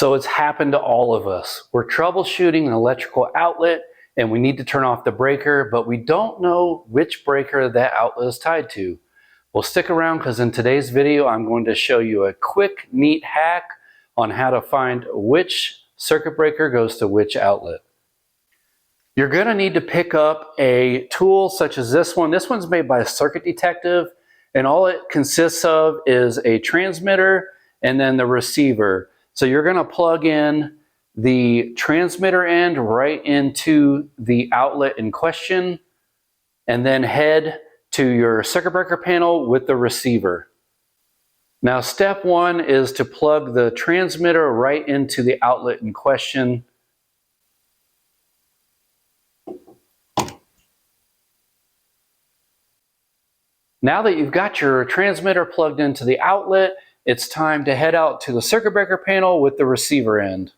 So it's happened to all of us. We're troubleshooting an electrical outlet and we need to turn off the breaker, but we don't know which breaker that outlet is tied to. Well, stick around because in today's video, I'm going to show you a quick, neat hack on how to find which circuit breaker goes to which outlet. You're going to need to pick up a tool such as this one. This one's made by Circuit Detective, and all it consists of is a transmitter and then the receiver. So you're going to plug in the transmitter end right into the outlet in question, and then head to your circuit breaker panel with the receiver. Now, step one is to plug the transmitter right into the outlet in question. Now that you've got your transmitter plugged into the outlet, it's time to head out to the circuit breaker panel with the receiver end.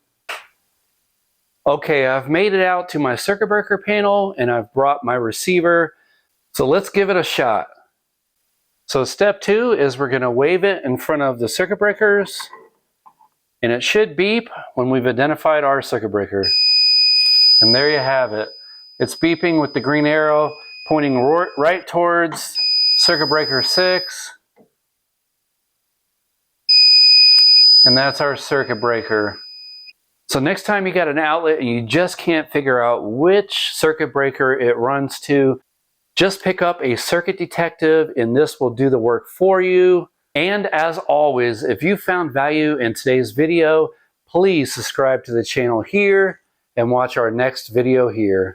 Okay, I've made it out to my circuit breaker panel and I've brought my receiver. So let's give it a shot. So step two is we're going to wave it in front of the circuit breakers, and it should beep when we've identified our circuit breaker. And there you have it. It's beeping with the green arrow pointing right towards circuit breaker 6. And that's our circuit breaker. So next time you got an outlet and you just can't figure out which circuit breaker it runs to, just pick up a Circuit Detective and this will do the work for you. And as always, if you found value in today's video, please subscribe to the channel here and watch our next video here.